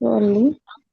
Sorry.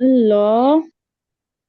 Allah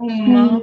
Hum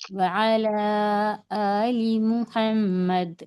وعلى آل محمد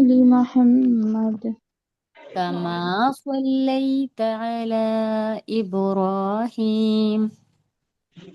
Ali Muhammad كما صليت على إبراهيم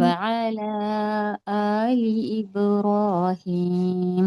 وعلى آل إبراهيم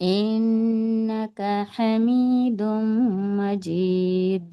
إنك حميد مجيد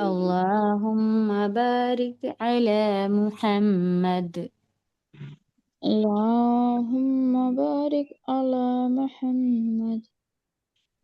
اللهم بارك على محمد. Allahumma barik ala Muhammad.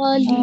Ali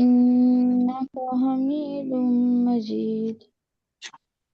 innaka Hamidum Majid.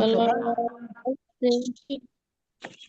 wala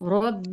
Rabb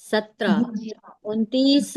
17 29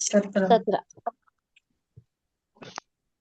17। 17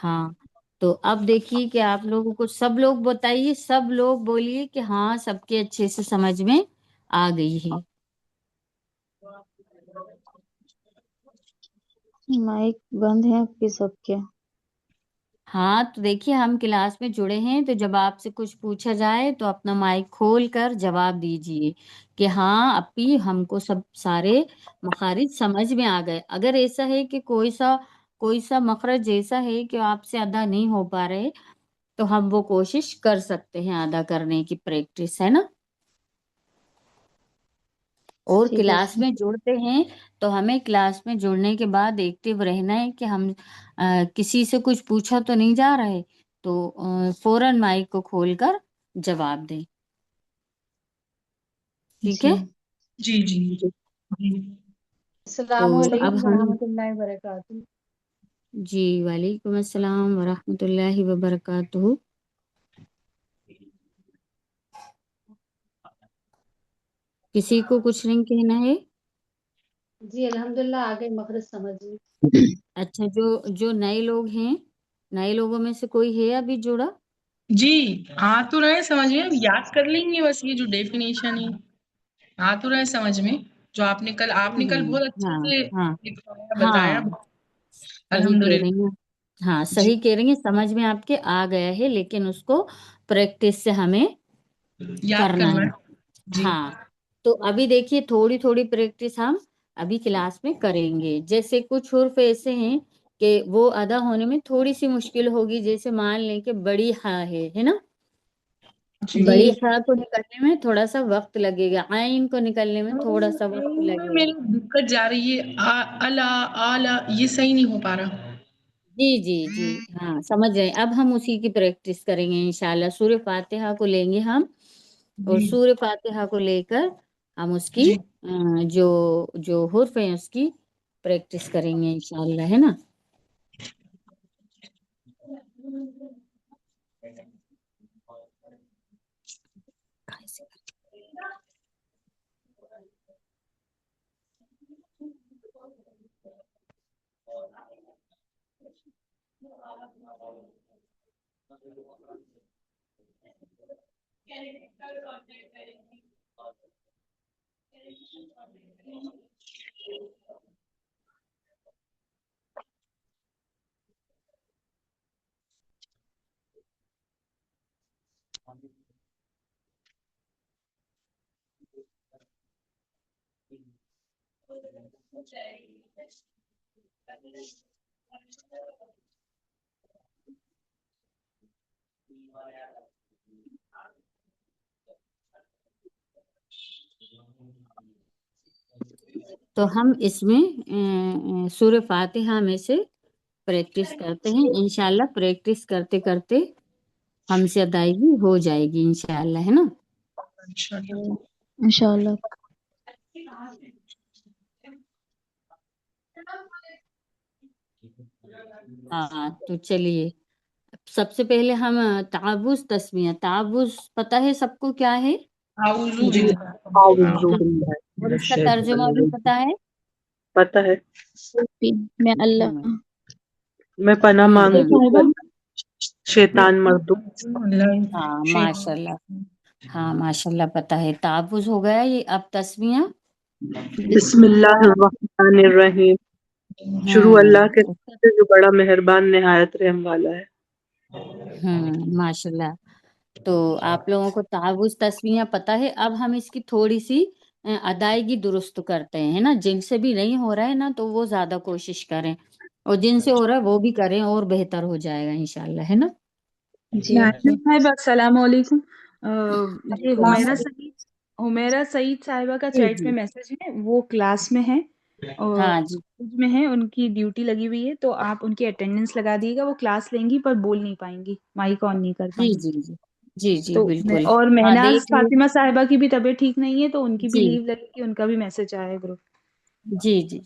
ہاں تو اب دیکھیے کہ آپ لوگوں کو سب لوگ بتائیے، سب لوگ بولیے کہ ہاں سب کے اچھے سے سمجھ میں آ گئی ہے۔ مائک بند ہے آپ کے سب کے؟ ہاں تو دیکھیے ہم کلاس میں جڑے ہیں، تو جب آپ سے کچھ پوچھا جائے تو اپنا مائک کھول کر جواب دیجئے کہ ہاں اپی ہم کو سب سارے مخارج سمجھ میں آ گئے۔ اگر ایسا ہے کہ کوئی سا مخرج ایسا ہے کہ آپ سے ادا نہیں ہو پا رہے تو ہم وہ کوشش کر سکتے ہیں ادا کرنے کی، پریکٹس ہے نا۔ اور ٹھیک ہے کلاس میں جڑتے ہیں تو ہمیں کلاس میں جڑنے کے بعد ایکٹیو رہنا ہے کہ ہم کسی سے کچھ پوچھا تو نہیں جا رہے تو فوراً مائک کو کھول کر جواب دیں، ٹھیک ہے۔ جی۔ جی جی جی۔ تو السلام اب علیکم ہم ورحمۃ اللہ وبرکاتہ۔ جی وعلیکم السلام ورحمۃ اللہ وبرکاتہ۔ کسی کو کچھ نہیں کہنا ہے؟ جی الحمدللہ آگے مخرج سمجھ لی۔ اچھا، جو نئے لوگ ہیں، نئے لوگوں میں سے کوئی ہے ابھی جڑا؟ جی آ تو رہے سمجھ میں، یاد کر لیں گے بس یہ جو ڈیفینیشن ہے آ تو رہے سمجھ میں، جو آپ نے کل بہت اچھے ہاں سے ہاں بتایا۔ ہاں صحیح کہہ الحمدللہ۔ رہی ہیں، ہاں جی صحیح کہہ رہی ہیں، سمجھ میں آپ کے آ گیا ہے، لیکن اس کو پریکٹس سے ہمیں یاد کرنا کرنا ہے۔ ہے۔ جی ہاں تو ابھی دیکھیے تھوڑی تھوڑی پریکٹس ہم ابھی کلاس میں کریں گے۔ جیسے کچھ حروف ایسے ہیں کہ وہ ادا ہونے میں تھوڑی سی مشکل ہوگی، جیسے مان لیں کہ بڑی ہاں ہے نا، جی۔ جی بڑی ہاں کو نکلنے میں تھوڑا سا وقت لگے گا، عین کو نکلنے میں تھوڑا سا وقت ان میں لگے گا۔ میری دقت جا رہی ہے، الا یہ صحیح نہیں ہو پا رہا۔ جی جی جی ہاں سمجھ رہے ہیں، اب ہم اسی کی پریکٹس کریں گے انشاءاللہ۔ سورہ فاتحہ کو لیں گے ہم، اور جی سورہ فاتحہ کو لے کر ہم اس کی جی جو حرف ہیں اس کی پریکٹس کریں گے انشاءاللہ، ہے نا۔ تو ہم اس میں سورہ فاتحہ میں سے پریکٹس کرتے ہیں انشاءاللہ۔ پریکٹس کرتے کرتے ہم سے ادائیگی ہو جائے گی انشاءاللہ، ہے نا۔ انشاءاللہ۔ انشاءاللہ۔ ہاں تو چلیے سب سے پہلے ہم تعوذ تسمیہ، تعوذ پتہ ہے سب کو کیا ہے؟ اعوذ جی باللہ اعوذ ہاں، باللہ اور من اس کا الشیطان ترجمہ بھی الرجیم۔ پتہ ہے؟ پتہ ہے، میں اللہ۔ ہوں میں پناہ مانگتی صاحبہ ہوں شیطان مردود ہاں ماشاء اللہ، ہاں ماشاء اللہ پتہ ہے۔ تعوذ ہو گیا، یہ اب تسمیہ۔ بسم اللہ الرحمن الرحیم۔ شروع اللہ کے ہوں نام سے جو بڑا مہربان نہایت رحم والا ہے۔ ماشاء اللہ۔ تو آپ لوگوں کو تعوذ تسمیہ پتہ ہے، اب ہم اس کی تھوڑی سی ادائیگی درست کرتے ہیں، ہے نا۔ جن سے بھی نہیں ہو رہا ہے نا تو وہ زیادہ کوشش کریں، اور جن سے ہو رہا ہے وہ بھی کریں، اور بہتر ہو جائے گا انشاءاللہ، ہے نا۔ جی ناظرین صاحب السلام علیکم۔ یہ وعلیکم السلام۔ حمیرہ سعید صاحبہ کا جی چیٹ جی میں میسج ہے، وہ کلاس میں ہیں اور ہاں جی کالج میں ہیں، ان کی ڈیوٹی لگی ہوئی ہے، تو آپ ان کی اٹینڈنس لگا دیے گا۔ وہ کلاس لیں گی پر بول نہیں پائیں گی، مائک آن نہیں کر جی پائیں گی۔ جی جی جی جی تو بالکل۔ اور ہاں مہناز دیکھ لیے، فاطمہ صاحبہ کی بھی طبیعت ٹھیک نہیں ہے، تو ان کی بھی جی لیو لگے گی، ان کا بھی میسج آیا ہے گروپ۔ جی جی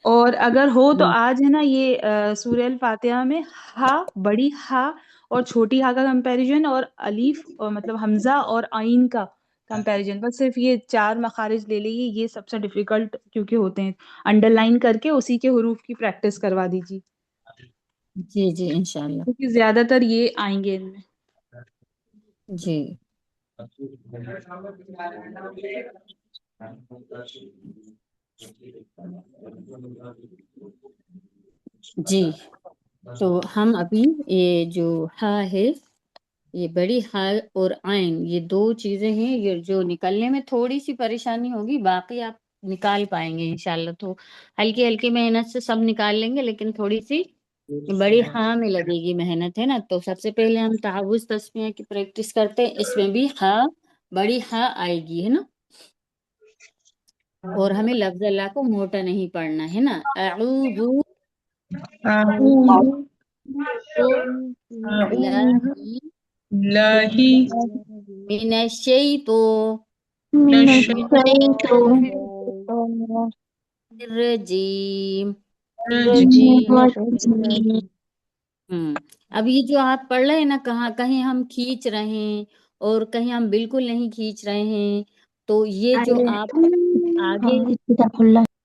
اور اگر ہو تو ہاں آج ہے نا یہ سورہ الفاتحہ میں ہا، بڑی ہا اور چھوٹی ہا کا کمپیریزن، اور الف اور مطلب حمزہ اور عین کا کمپیریزن، بس صرف یہ 4 مخارج لے لیے، یہ سب سے ڈیفیکلٹ کیونکہ ہوتے ہیں، انڈر لائن کر کے اسی کے حروف کی پریکٹس کروا دیجیے۔ جی جی انشاءاللہ. کیونکہ زیادہ تر یہ آئیں گے ان میں. جی جی. تو ہم ابھی یہ جو ہا ہے، یہ بڑی ہا اور عین، یہ دو چیزیں ہیں یہ جو نکلنے میں تھوڑی سی پریشانی ہوگی، باقی آپ نکال پائیں گے انشاءاللہ. تو ہلکی ہلکی محنت سے سب نکال لیں گے، لیکن تھوڑی سی بڑی ہاں میں لگے گی محنت، ہے نا. تو سب سے پہلے ہم تحوز تسمیہ کی پریکٹس کرتے ہیں. اس میں بھی ہاں بڑی ہاں آئے گی، ہے نا. اور ہمیں لفظ اللہ کو موٹا نہیں پڑھنا، ہے نا. اعوذ أعوذ باللہ بالله من الشیطان من الشيطان الرجیم. الرجيم. اب یہ جو آپ پڑھ رہے ہیں نا، کہاں کہیں ہم کھینچ رہے ہیں اور کہیں ہم بالکل نہیں کھینچ رہے ہیں. تو یہ جو آپ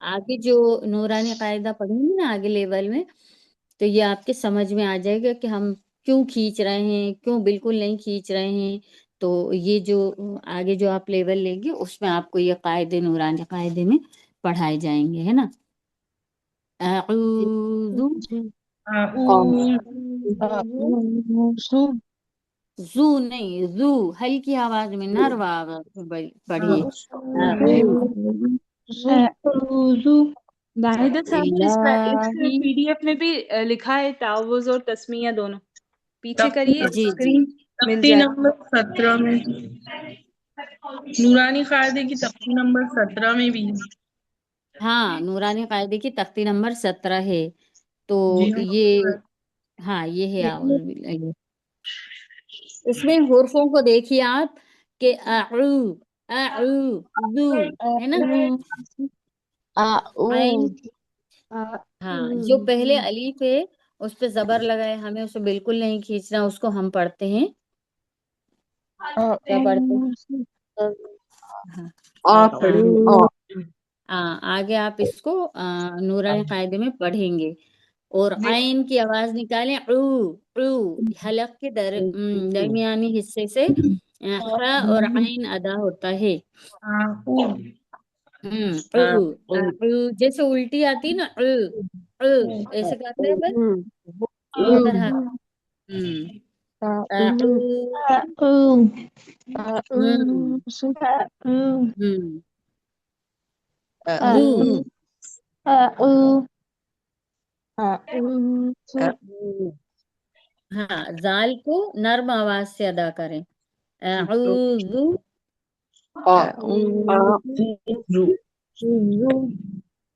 آگے جو نورانی قاعدہ پڑھیں گے نا آگے لیول میں، تو یہ آپ کے سمجھ میں آ جائے گا کہ ہم کیوں کھینچ رہے ہیں، کیوں بالکل نہیں کھینچ رہے ہیں. تو یہ جو آگے جو آپ لیول لیں گے اس میں آپ کو یہ قاعدے نورانی قاعدے میں پڑھائے جائیں گے، ہے نا. اعوذ أعوذ زو نہیں، زو ہلکی آواز میں، نرم آواز میں پڑھیے. اعوذ أعوذ ناہیدہ صاحب اس باللہ. پی ڈی ایف میں بھی لکھا ہے تعوذ اور تسمیہ دونوں. پیچھے کریے جی جی اسکرین مل تختی جائے. نمبر 17 میں نورانی قاعدے کی تختی نمبر 17 میں بھی ہے. ہاں، نورانی قاعدے کی تختی نمبر 17 ہے. تو جی یہ ہاں یہ ہے اعوذ باللہ. یہ اس میں حروفوں کو دیکھیے آپ کہ ذو ہے نا. عین، ہاں جو پہلے الف ہے اس پہ زبر لگائے، ہمیں اسے بالکل نہیں کھینچنا. اس کو ہم پڑھتے ہیں، کیا پڑھتے ہیں؟ ہاں آگے آپ اس کو نورانی قاعدے میں پڑھیں گے. اور عین کی آواز نکالیں، حلق کے درمیانی حصے سے خا اور عین ادا ہوتا ہے. جیسے الٹی آتی نا، ایسے کرتے ہیں بس وہ اسی طرح. ذو، ہاں زال کو نرم آواز سے ادا کریں. اعوذ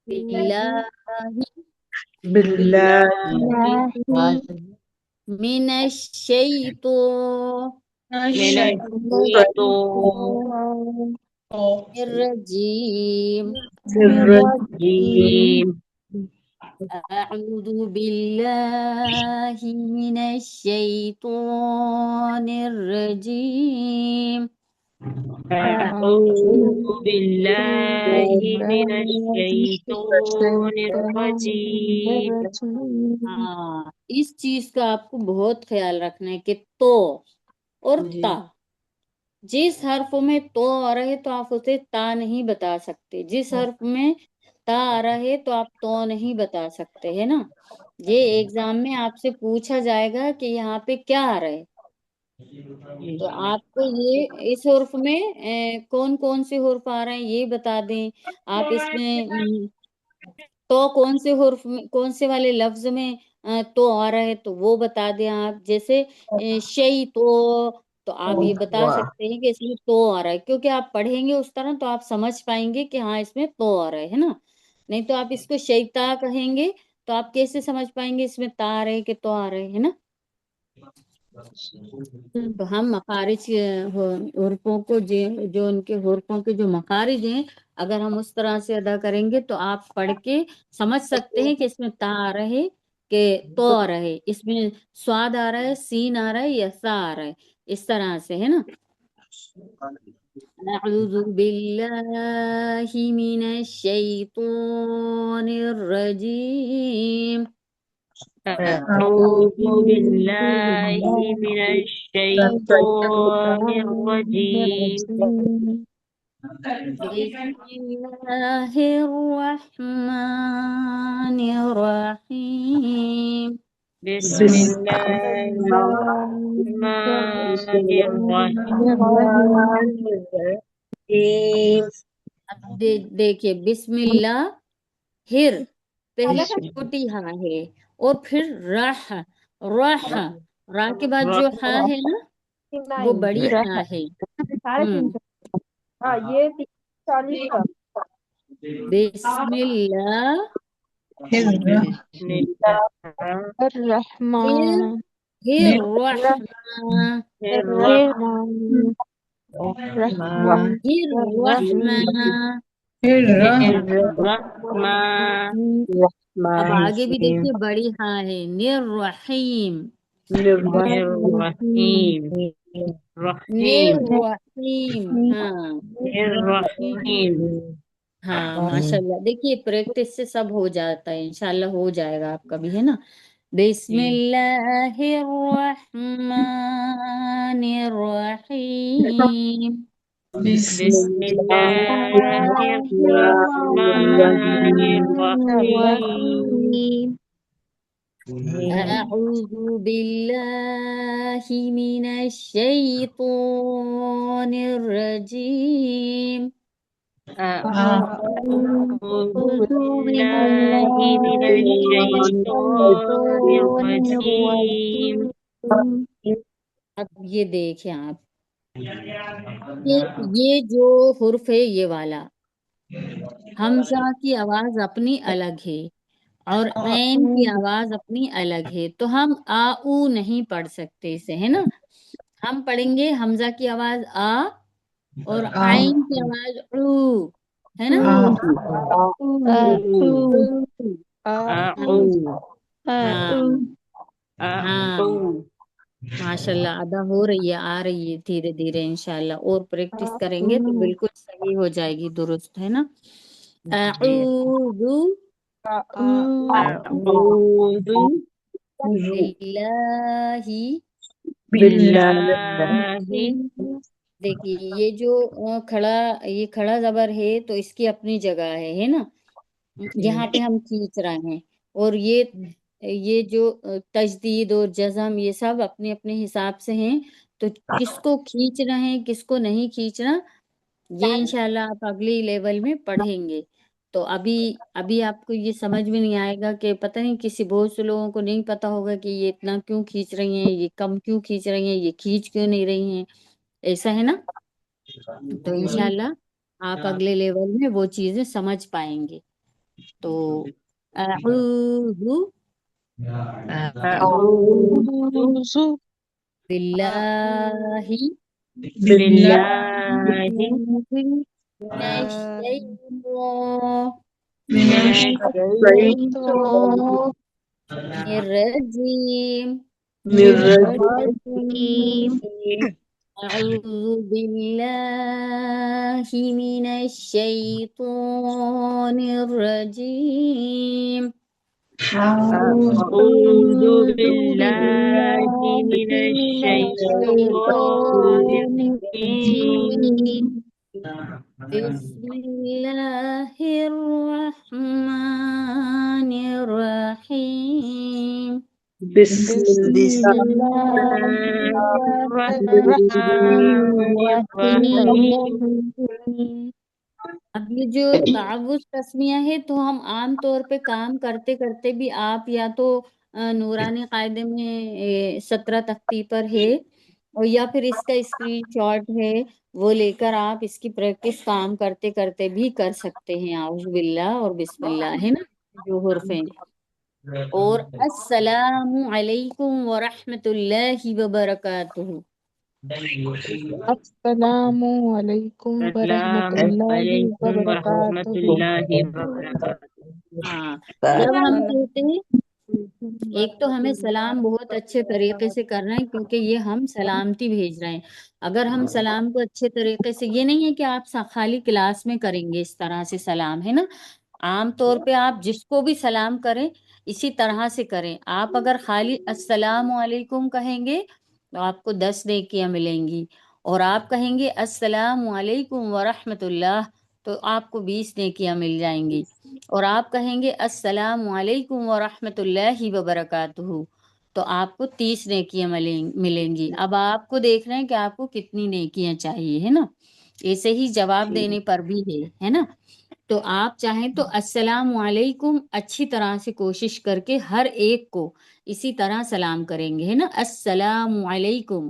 باللہ بالله من الشیطان الرجیم. الرجيم أعوذ بالله من الشيطان الرجيم. أعوذ بالله من الشيطان الرجيم. ہاں اس چیز کا آپ کو بہت خیال رکھنا ہے کہ تو اور تا، جس حرف میں تو آ رہا ہے تو آپ اسے تا نہیں بتا سکتے، جس حرف میں تا آ رہا ہے تو آپ تو نہیں بتا سکتے، ہے نا. یہ ایگزام میں آپ سے پوچھا جائے گا کہ یہاں پہ کیا آ رہا ہے، تو آپ کو یہ اس حرف میں کون کون سے حرف آ رہے ہیں یہ بتا دیں. آپ اس میں تو کون سے حرف میں، کون سے والے لفظ میں تو آ رہا ہے تو وہ بتا دیں آپ. جیسے شی تو آپ یہ بتا سکتے ہیں کہ اس میں تو آ رہا ہے، کیونکہ آپ پڑھیں گے اس طرح تو آپ سمجھ پائیں گے کہ ہاں اس میں تو آ رہا ہے نا. نہیں تو آپ اس کو شیتا کہیں گے تو آپ کیسے سمجھ پائیں گے اس میں تا آ رہے کہ تو آ رہے، ہے نا. تو ہم مخارج حروفوں کو جو ان کے حروفوں کے جو مخارج ہیں اگر ہم اس طرح سے ادا کریں گے تو آپ پڑھ کے سمجھ سکتے ہیں کہ اس میں تا آ رہا ہے کہ تو آ رہا ہے، اس میں سواد آ رہا ہے، سین آ رہا ہے یا سا آ رہا ہے، اس طرح سے، ہے نا. اعوذ باللہ من الشیطان الرجیم. أعوذ بالله من الشيطان الرجيم بسم الله الرحمن الرحيم بسم الله الرحمن الرحيم اب دیکھیے بسم اللہ ہر پہلے چھوٹی ہاں ہے اور پھر راہ راہ را کے بعد جو ہاں ہے نا وہ بڑی ہاں ہے بسم اللہ بسم الله الرحمن ہر رحمن الرحمن الرحمن الرحمن اب آگے بھی دیکھیے بڑی ہاں ہے نررحیم الرحيم نررحیم ہاں الرحيم ہاں ماشاء اللہ دیکھیے پریکٹس سے سب ہو جاتا ہے انشاءاللہ ہو جائے گا آپ کا بھی ہے نا بسم اللہ الرحمن الرحیم بسم الله الرحمن الرحيم أعوذ بالله من الشيطان الرجيم أعوذ بالله من الشيطان الرجيم اب یہ دیکھیں آپ یہ جو حرف ہے یہ والا حمزہ کی آواز اپنی الگ ہے اور عین کی آواز اپنی الگ ہے تو ہم آ او نہیں پڑھ سکتے اسے ہے نا ہم پڑھیں گے حمزہ کی آواز آ اور عین کی آواز او ہے نا ہاں ماشاء اللہ ادا ہو رہی ہے آ رہی ہے دھیرے دھیرے انشاءاللہ اور پریکٹس کریں گے تو بالکل صحیح ہو جائے گی درست ہے نا اعوذ أعوذ باللہ بالله دیکھیے یہ جو یہ کھڑا زبر ہے تو اس کی اپنی جگہ ہے نا یہاں پہ ہم کھینچ رہے ہیں اور یہ جو تجدید اور جزم یہ سب اپنے اپنے حساب سے ہیں تو کس کو کھینچ رہے ہیں کس کو نہیں کھینچنا یہ انشاءاللہ آپ اگلی لیول میں پڑھیں گے تو ابھی آپ کو یہ سمجھ میں نہیں آئے گا کہ پتہ نہیں کسی بہت سے لوگوں کو نہیں پتا ہوگا کہ یہ اتنا کیوں کھینچ رہی ہیں یہ کم کیوں کھینچ رہی ہیں یہ کھینچ کیوں نہیں رہی ہیں ایسا ہے نا تو انشاءاللہ آپ اگلے لیول میں وہ چیزیں سمجھ پائیں گے تو اعوذ أعوذ باللہ بالله من الشیطان من الشيطان الرجیم الرجيم أعوذ بالله من الشيطان الرجيم أعوذ بالله من الشيطان الرجيم بسم الله الرحمن الرحيم بسم الله الرحمن الرحيم اب یہ جو تعوذ تسمیہ ہے تو ہم عام طور پہ کام کرتے کرتے بھی آپ یا تو نورانی قاعدے میں 17 تختی پر ہے اور یا پھر اس کا اسکرین شاٹ ہے وہ لے کر آپ اس کی پریکٹس کام کرتے کرتے بھی کر سکتے ہیں اعوذ باللہ اور بسم اللہ ہے نا جو حرف ہیں اور السلام علیکم ورحمۃ اللہ وبرکاتہ السلام علیکم ورحمۃ السلام اللہ عليكم ورحمة وبرکاتہ الله وبركاته ہاں جب ہم کہتے ہیں ایک تو ہمیں سلام بہت اچھے طریقے سے کرنا ہے کیونکہ یہ ہم سلامتی بھیج رہے ہیں اگر ہم سلام کو اچھے طریقے سے یہ نہیں ہے کہ آپ خالی کلاس میں کریں گے اس طرح سے سلام ہے نا عام طور پہ آپ جس کو بھی سلام کریں اسی طرح سے کریں. آپ اگر خالی السلام علیکم کہیں گے تو آپ کو 10 نیکیاں ملیں گی، اور آپ کہیں گے السلام علیکم ورحمۃ اللہ تو آپ کو 20 نیکیاں مل جائیں گی، اور آپ کہیں گے السلام علیکم ورحمۃ اللہ وبرکاتہ تو آپ کو 30 نیکیاں ملیں گی. اب آپ کو دیکھ رہے ہیں کہ آپ کو کتنی نیکیاں چاہیے، ہے نا. ایسے ہی جواب دینے پر بھی ہے نا. تو آپ چاہیں تو السلام علیکم اچھی طرح سے کوشش کر کے ہر ایک کو اسی طرح سلام کریں گے، ہے نا. السلام علیکم،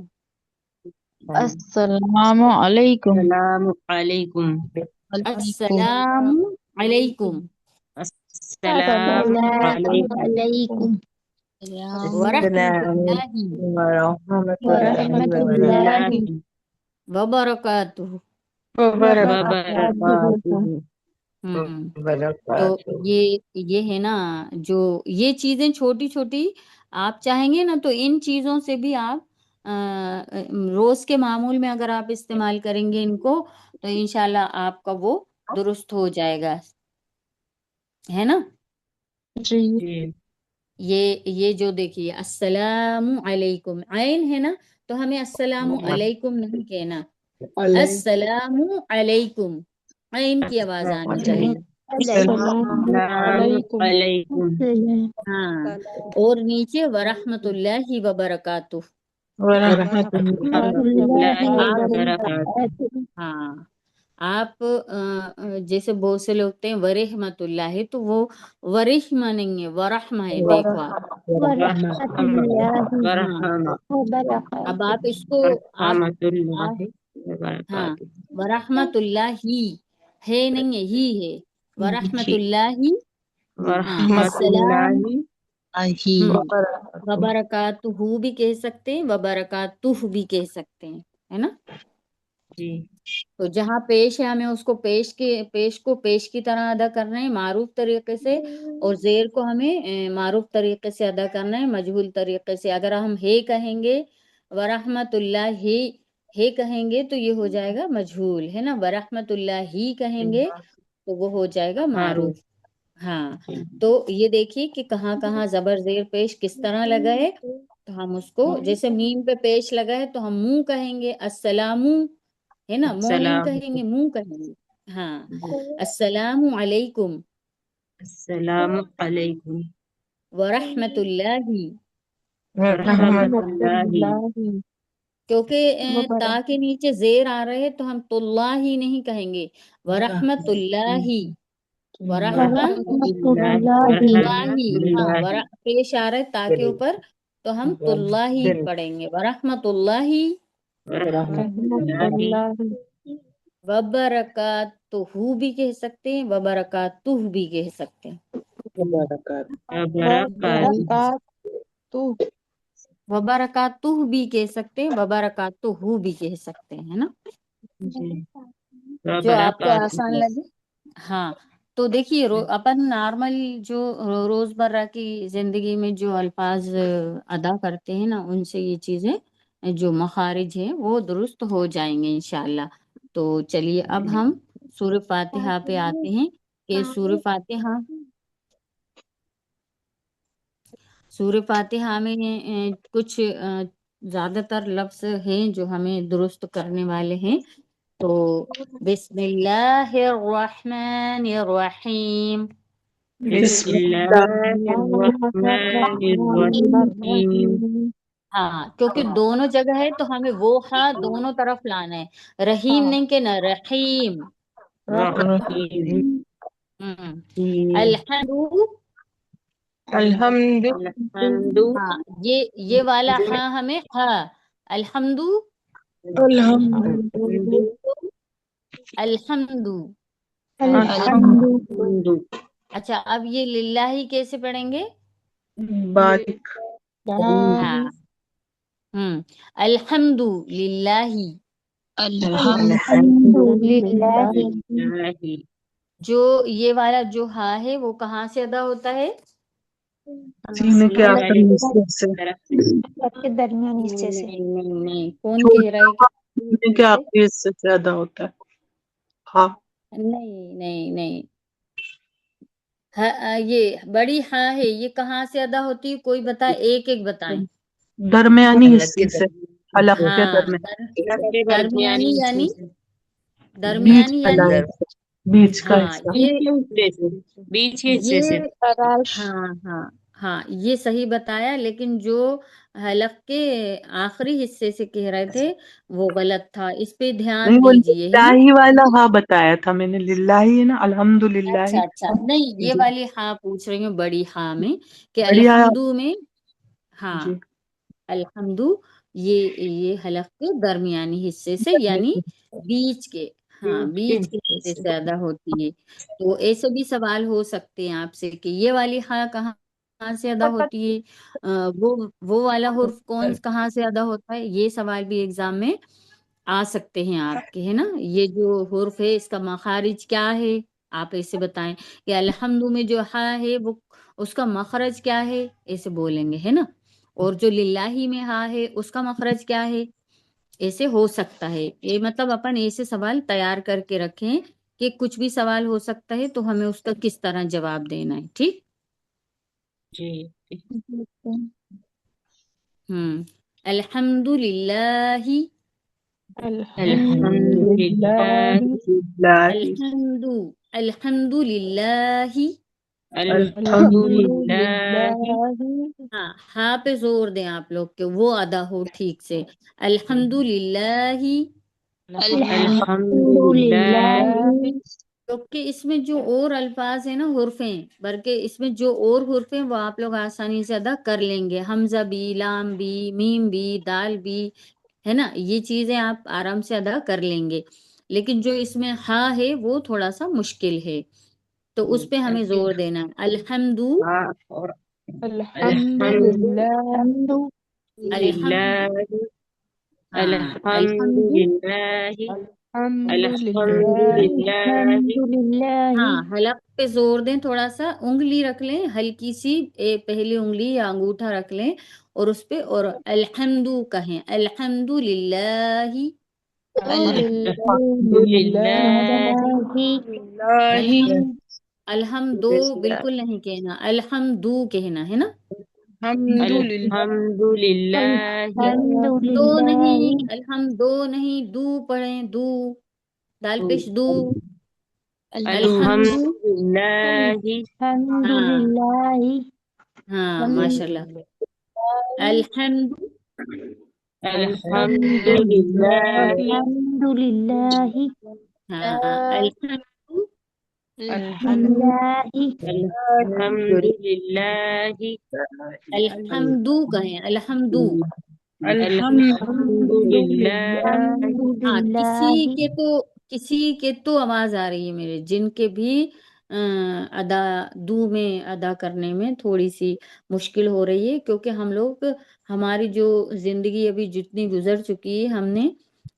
السلام علیکم. السلام علیکم. السلام علیکم السلام السلام علیکم. علیکم ورحمۃ اللہ ورحمۃ اللہ وبرکاتہ. وبرکاتہ. ہم تو یہ ہے نا، جو یہ چیزیں چھوٹی چھوٹی آپ چاہیں گے نا تو ان چیزوں سے بھی آپ روز کے معمول میں اگر آپ استعمال کریں گے ان کو تو انشاءاللہ آپ کا وہ درست ہو جائے گا، ہے نا. جی جی یہ جو دیکھیے السلام علیکم عین ہے نا، تو ہمیں السلام علیکم نہیں کہنا، السلام علیکم عین کی آواز آنی چاہیے. السلام السلام علیکم. علیکم. ہاں، اور نیچے ورحمۃ اللہ وبرکاتہ. ورحمۃ اللہ آپ وبرکاتہ. ہاں آپ جیسے بہت سے لوگ ہیں ورحمۃ اللہ ہے تو وہ ورحمہ نہیں ہے، ورحمہ ہے. دیکھو آپ، ورحمۃ اللہ ہاں اب وبرکاتہ. آپ اس کو رحمۃ اللہ ہاں وبرکاتہ. ورحمۃ اللہ ہی ہے نہیں ہے، ہی ہے ورحمۃ اللہ. ہاں ورحمۃ السلام اللہ وبرکاتہ بھی کہہ سکتے ہیں، وبرکاتہ بھی کہہ سکتے ہیں، ہے نا. جی تو جہاں پیش ہے ہمیں اس کو پیش کی طرح ادا کرنا ہے معروف طریقے سے، اور زیر کو ہمیں معروف طریقے سے ادا کرنا ہے مجہول طریقے سے. اگر ہم ہے کہیں گے ورحمۃ اللہ ہے کہیں گے تو یہ ہو جائے گا مجہول، ہے نا. ورحمۃ اللہ ہی کہیں گے تو وہ ہو جائے گا معروف. معروف. ہاں تو یہ دیکھیے کہ کہاں کہاں زبر زیر پیش کس طرح لگا ہے. تو ہم اس کو جیسے میم پہ پیش لگا ہے تو ہم منہ کہیں گے السلام، ہے نا. مو نہیں السلام کہیں گے، منہ کہیں گے. ہاں السلام علیکم السلام علیکم ورحمۃ اللہ، ورحمۃ ورحمۃ اللہ اللہ کیونکہ تا وبرکاتہ. کے نیچے زیر آ رہے تو ہم تو اللہ ہی نہیں کہیں گے، ورحمۃ اللہ ورحمہ ورحمۃ اللہ اللہ اللہ ہی. ہاں پیش آ رہا ہے تا کے اوپر تو ہم تو اللہ ہی پڑھیں گے، ورحمۃ اللہ رحمۃ اللہ اللہ وبرکاتہ بھی کہہ سکتے ہیں، وبرکاتہ بھی کہہ سکتے ہیں. وبرکاتہ. وبرکاتہ. وبرکاتہ بھی کہہ سکتے ہیں، وبرکاتہ بھی کہہ سکتے ہیں، ہے نا. جی جو آپ کو وبرکاتہ. آسان لگے. ہاں تو دیکھیے اپن نارمل جو روزمرہ کی زندگی میں جو الفاظ ادا کرتے ہیں نا ان سے یہ چیزیں جو مخارج ہیں وہ درست ہو جائیں گے انشاءاللہ. تو چلیے اب ہم سورہ فاتحہ پہ آتے ہیں کہ سورہ فاتحہ میں کچھ زیادہ تر لفظ ہیں جو ہمیں درست کرنے والے ہیں. تو بسم اللہ الرحمن الرحیم. بسم بسم اللہ اللہ الرحمن الرحیم. ہاں کیونکہ دونوں جگہ ہے تو ہمیں وہ ہاں دونوں طرف لانا ہے، رحیم نہیں کہنا، رحیم. رحیم. الحمد. الحمد الحمد. ہاں یہ والا ہاں ہمیں ہاں الحمد الحمد الحمد. الحمد الحمد. اچھا اب یہ للہ کیسے پڑھیں گے؟ باریک ہاں الحمد للہ. الحمد للہ للہ. جو یہ والا جو ہاں ہے وہ کہاں سے ادا ہوتا ہے؟ سینے کے سینے آخری والے حصے سے طرف سے. سب کے درمیان حصے سے. نہیں کون کہہ رہا ہے چھوٹا کہ سینے کے آخری حصے سے زیادہ ہوتا ہے. ہاں نہیں یہ بڑی ہاں ہے، یہ کہاں سے ادا ہوتی ہے؟ کوئی بتائے، ایک ایک بتائیں۔ درمیانی حصے سے، حلق کے ہاں درمیان، درمیانی یعنی بیچ درمیانی والا یعنی حصہ، بیچ کا ہاں حصہ۔ یہ تراش ہاں ہاں ہاں یہ صحیح بتایا، لیکن جو حلق کے آخری حصے سے کہہ رہے تھے وہ غلط تھا، اس پہ نہیں، دھیان وہ دیجئے، ہے نا۔ للہ والا ہاں بتایا تھا میں نے، للہ ہے نا، الحمد للہ۔ اچھا اچھا، نہیں یہ جی، والی ہاں پوچھ رہی ہوں، بڑی ہاں میں کہ بڑھیا۔ الحمدو میں، ہاں جی، الحمدو یہ حلق کے درمیانی حصے سے یعنی بیچ کے، ہاں بیچ کے حصے سے ادا ہوتی ہے۔ تو ایسے بھی سوال ہو سکتے ہیں آپ سے کہ یہ والی ہاں کہاں سے ادا ہوتی ہے، وہ والا حرف کہاں سے ادا ہوتا ہے، یہ سوال بھی ایگزام میں آ سکتے ہیں آپ کے، ہے نا۔ یہ جو حرف ہے اس کا مخارج کیا ہے، آپ ایسے بتائیں کہ الحمد میں جو ہاں ہے وہ اس کا مخرج کیا ہے، ایسے بولیں گے، ہے نا۔ اور جو للہ میں ہاں ہے اس کا مخرج کیا ہے، ایسے ہو سکتا ہے۔ یہ مطلب اپن ایسے سوال تیار کر کے رکھیں کہ کچھ بھی سوال ہو سکتا ہے تو ہمیں اس کا کس طرح جواب دینا ہے، ٹھیک۔ الحمد للہ، الحمد للہ، للہ، الحمد الحمد للہ، الحمد للہ، ہاں ہاں پہ زور دیں آپ لوگ کہ وہ ادا ہو ٹھیک سے۔ الحمد للہ، الحمد للہ، کیونکہ اس میں جو اور الفاظ ہیں نا حرف ہیں، بلکہ اس میں جو اور حرف ہیں وہ آپ لوگ آسانی سے ادا کر لیں گے، حمزہ بھی، لام بھی، میم بھی، دال بھی، ہے نا، یہ چیزیں آپ آرام سے ادا کر لیں گے۔ لیکن جو اس میں ہا ہے وہ تھوڑا سا مشکل ہے، تو اس پہ ہمیں زور دینا ہے۔ الحمد الحمد للہ، الحمد الحمد ہاں الحمد الحمد للہ، الحمد للہ، ہاں حلق پہ زور دیں، تھوڑا سا انگلی رکھ لیں ہلکی سی، پہلی انگلی یا انگوٹھا رکھ لیں اور اس پہ اور الحمد کہیں، الحمد للہ، الحمد للہ، الحمد الحمد بالکل نہیں کہنا، الحمد کہنا ہے نا، الحمد للہ، الحمد دو نہیں، للہ، الحمد دو نہیں، دو پڑھیں، دو دال پیش دو، الحمد الحمد ہاں للہ، ہاں الحمد ماشاء اللہ، الحمد الحمد للہ، للہ، ہاں الحمد الحمد الحمد کہیں، الحمد الحمد للہ، الحمد ہاں للہ، کسی کے تو آواز آ رہی ہے میرے، جن کے بھی ادا دو میں ادا کرنے میں تھوڑی سی مشکل ہو رہی ہے، کیونکہ ہم لوگ ہماری جو زندگی ابھی جتنی گزر چکی ہے ہم نے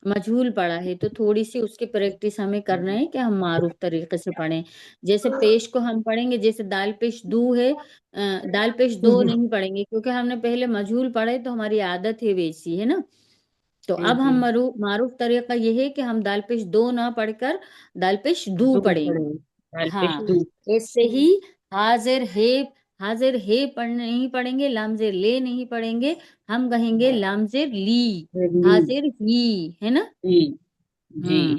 مجہول پڑھا ہے، تو تھوڑی سی اس کی پریکٹس ہمیں کرنا ہے کہ ہم معروف طریقے سے پڑھیں۔ جیسے پیش کو ہم پڑھیں گے، جیسے دال پیش دو ہے، دال پیش دو نہیں پڑھیں گے کیونکہ ہم نے پہلے مجہول پڑھے تو ہماری عادت ہے ویسی، ہے نا۔ تو اب ہم معروف طریقہ یہ ہے کہ ہم دال پیش دو نہ پڑھ کر دال پیش دو پڑھیں گے، ہاں ایسے ہی حاضر ہے، حاضر ہے نہیں پڑھیں گے، لام زیر لے نہیں پڑھیں گے، ہم کہیں گے لام زیر لی، حاضر ہی، ہے نا۔ ہوں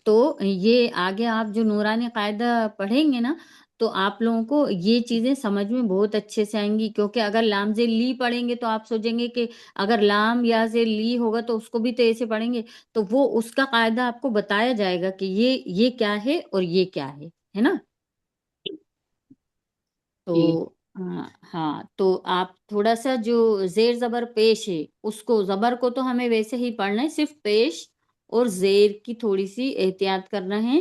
تو یہ آگے آپ جو نورانی قاعدہ پڑھیں گے نا تو آپ لوگوں کو یہ چیزیں سمجھ میں بہت اچھے سے آئیں گی، کیونکہ اگر لام زیر لی پڑھیں گے تو آپ سوچیں گے کہ اگر لام یا زیر لی ہوگا تو اس کو بھی تو ایسے پڑھیں گے، تو وہ اس کا قاعدہ آپ کو بتایا جائے گا کہ یہ کیا ہے اور یہ کیا ہے نا۔ تو ہاں تو آپ تھوڑا سا جو زیر زبر پیش ہے اس کو، زبر کو تو ہمیں ویسے ہی پڑھنا ہے، صرف پیش اور زیر کی تھوڑی سی احتیاط کرنا ہے،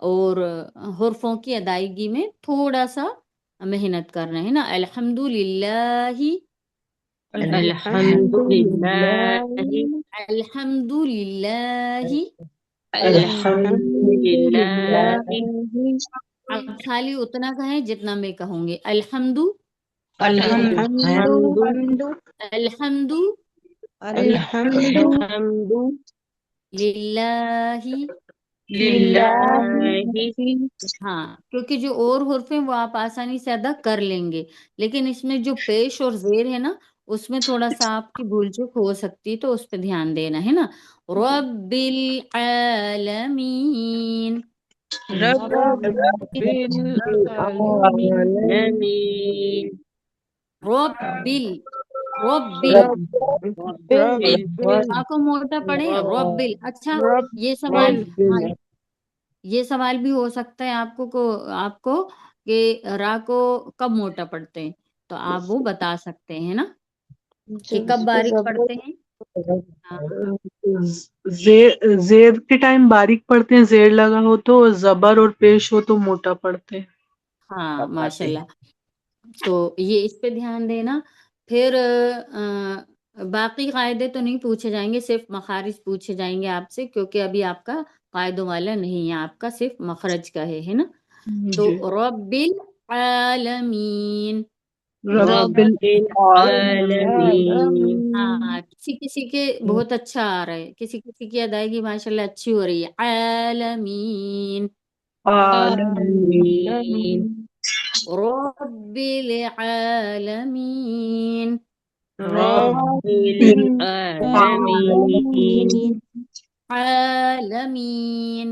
اور حرفوں کی ادائیگی میں تھوڑا سا محنت کرنا ہے نا۔ الحمد للہ، الحمد للہ، الحمد للہ، الحمد للہ، اب خالی اتنا کہیں جتنا میں کہوں گی، الحمد الحمد الحمد الحمد للہ، للہ ہاں کیونکہ جو اور حرف ہیں وہ آپ آسانی سے ادا کر لیں گے، لیکن اس میں جو پیش اور زیر ہے نا اس میں تھوڑا سا آپ کی بھول چوک ہو سکتی ہے، تو اس پہ دھیان دینا ہے نا۔ رب العالمین، رب العالمین رب رب رب کو موٹا پڑھیں رب اچھا یہ سوال رب ہاں یہ سوال بھی ہو سکتا ہے آپ کو کہ را کو کب موٹا پڑھتے ہیں، تو آپ وہ بتا سکتے ہیں نا کہ کب باریک پڑھتے ہیں۔ ہاں زیر کے ٹائم باریک پڑتے ہیں، زیر لگا ہو تو، زبر اور پیش ہو تو موٹا پڑتے ہیں۔ ہاں ماشاء اللہ، تو یہ اس پہ دھیان دینا۔ پھر باقی قاعدے تو نہیں پوچھے جائیں گے، صرف مخارج پوچھے جائیں گے آپ سے، کیونکہ ابھی آپ کا قاعدوں والا نہیں ہے، آپ کا صرف مخرج کا ہے نا۔ تو جی رب العالمین، رب رب العالمین ہاں کسی کسی کے بہت اچھا آ رہا ہے، کسی کسی کی ادائیگی ماشاءاللہ اچھی ہو رہی ہے۔ عالمین، آمین رب العالمین، رب العالمین عالمین۔ عالمین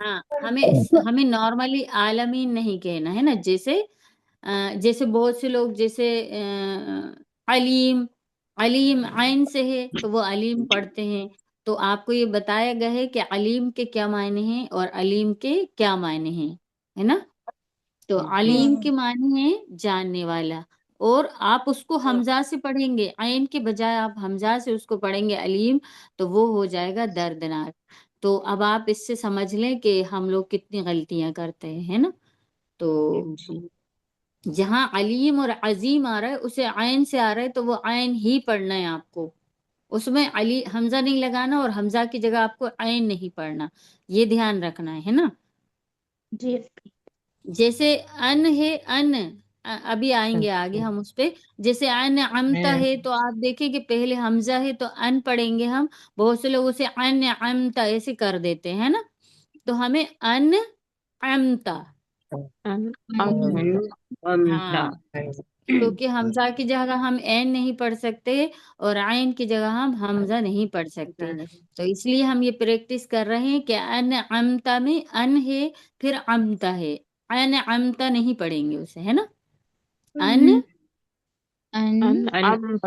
ہاں ہمیں نارملی عالمین نہیں کہنا ہے نا، جیسے بہت سے لوگ جیسے علیم، علیم عین سے ہے تو وہ علیم پڑھتے ہیں، تو آپ کو یہ بتایا گیا ہے کہ علیم کے کیا معنی ہیں اور علیم کے کیا معنی ہیں، ہے نا۔ تو علیم کے معنی ہے جاننے والا، اور آپ اس کو حمزہ سے پڑھیں گے، عین کے بجائے آپ حمزہ سے اس کو پڑھیں گے علیم، تو وہ ہو جائے گا دردناک۔ تو اب آپ اس سے سمجھ لیں کہ ہم لوگ کتنی غلطیاں کرتے ہیں، ہے نا۔ تو جہاں علیم اور عظیم آ رہا ہے اسے عین سے آ رہا ہے تو وہ عین ہی پڑھنا ہے آپ کو، اس میں حمزہ نہیں لگانا، اور حمزہ کی جگہ آپ کو عین نہیں پڑھنا، یہ دھیان رکھنا ہے نا۔ جی جیسے ان ہے ان، ابھی آئیں گے آگے ہم اس پہ، جیسے ان عمتا ہے تو آپ دیکھیں کہ پہلے حمزہ ہے تو ان پڑھیں گے ہم، بہت سے لوگ اسے ان عمتا ایسے کر دیتے ہیں نا، تو ہمیں ان عمتا، ہاں کیونکہ حمزہ کی جگہ ہم عین نہیں پڑھ سکتے اور عین کی جگہ ہم حمزہ نہیں پڑھ سکتے، تو اس لیے ہم یہ پریکٹس کر رہے ہیں کہ ان عمتا میں ان ہے پھر عمتا ہے، ان عمتا نہیں پڑھیں گے اسے، ہے نا۔ ان انعمت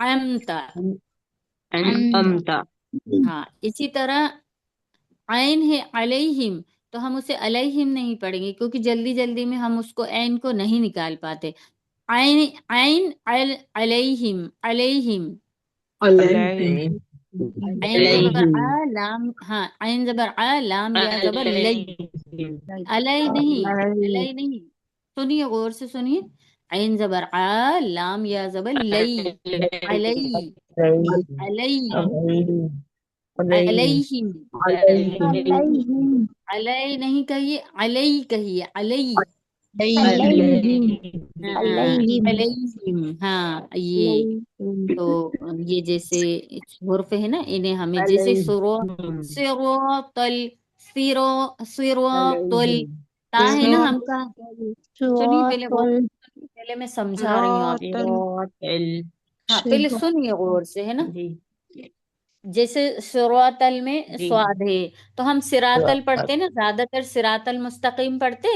عمتا، انعمت ہاں اسی طرح عین ہے علیہم، تو ہم اسے علیہم نہیں پڑھیں گے کیونکہ جلدی جلدی میں ہم اس کو عین کو نہیں نکال پاتے۔ عین عین علیہم علیہم، علیہ عین زبر آ لام، ہاں عین زبر آ لام یا زبر لئی، علی نہیں، علی نہیں، سنیے غور سے سنیے، عین زبر آ لام یا زبر لئی، علی، علی، علیہم، علیہم علی نہیں کہیے، علی کہیے، علی، علیہم ہاں علیہم علیہم، ہاں یہ تو یہ جیسے حرف ہے نا انہیں ہمیں جیسے صراط صراط تا ہے نا ہم کا، سنیے پہلے غور صراط سے سنیے، پہلے میں سمجھا رہی ہوں آپ کو، ہاں پہلے سنیے غور سے، ہے نا۔ جیسے صراطل میں سواد ہے تو ہم صراطل پڑھتے نا، زیادہ تر صراط المستقیم پڑھتے،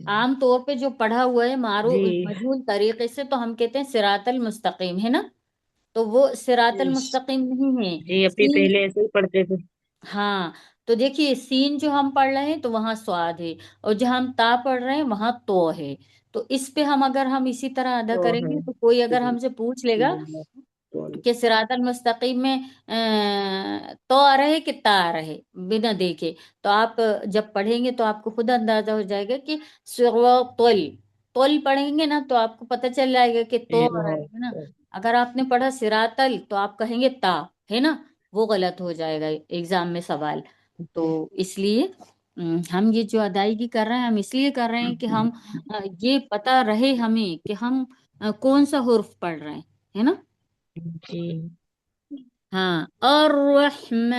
عام طور پہ جو پڑھا ہوا ہے مجہول طریقے سے تو ہم کہتے ہیں صراط المستقیم، ہے نا، تو وہ صراط المستقیم نہیں ہے، اپنی سین، پہلے ایسے ہی پڑھتے تھے ہاں تو دیکھیے سین جو ہم پڑھ رہے ہیں تو وہاں سواد ہے، اور جہاں ہم تا پڑھ رہے ہیں وہاں تو ہے، تو اس پہ اگر ہم اسی طرح ادا کریں گے تو کوئی اگر ہم سے پوچھ لے گا کہ صراط المستقیم میں تو آ رہے کہ تا آ رہے بنا دیکھے، تو آپ جب پڑھیں گے تو آپ کو خود اندازہ ہو جائے گا کہ صراطل، تل پڑھیں گے نا تو آپ کو پتہ چل جائے گا کہ تو آ رہا ہے نا، اگر آپ نے پڑھا صراطل تو آپ کہیں گے تا، ہے نا، وہ غلط ہو جائے گا ایگزام میں سوال، تو اس لیے ہم یہ جو ادائیگی کر رہے ہیں ہم اس لیے کر رہے ہیں کہ ہم یہ پتہ رہے ہمیں کہ ہم کون سا حرف پڑھ رہے ہیں، ہے نا۔ ہاں الرحمن،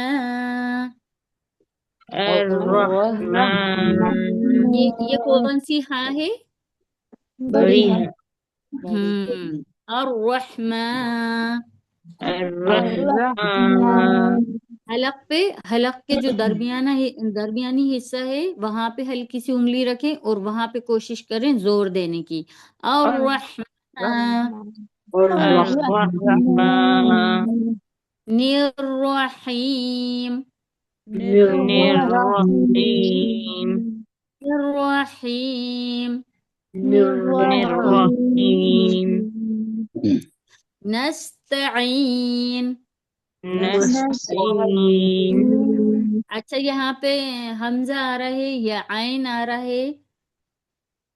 الرحمن یہ کون سی ہاں ہے؟ بڑی ہے الرحمن، الرحمن حلق کے جو درمیانی حصہ ہے وہاں پہ ہلکی سی انگلی رکھیں اور وہاں پہ کوشش کریں زور دینے کی. الرحمن الرحمن الرحیم الرحیم الرحیم الرحیم نستعین. نستعین اچھا یہاں پہ حمزہ آ رہا ہے یا عین آ رہا ہے؟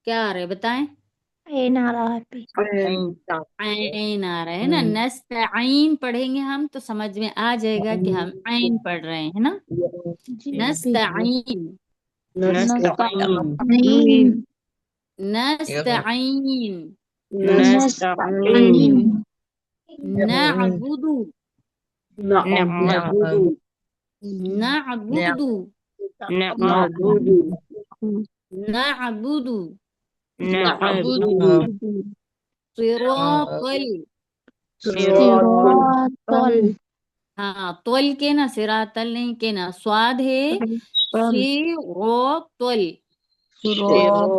کیا آ رہا ہے بتائیں؟ عین آ رہا ہے پہ. عین آ رہا ہے نا. نستعین پڑھیں گے ہم تو سمجھ میں آ جائے گا کہ ہم عین پڑھ رہے ہیں نا. جی نستعین نستعین نستعین نستعین نعبد نعبد نعبد نعبد نعبد نعبد صراط صراط ہاں طول کے نا صراطل نہیں کے نا سواد ہے صراطل. صراط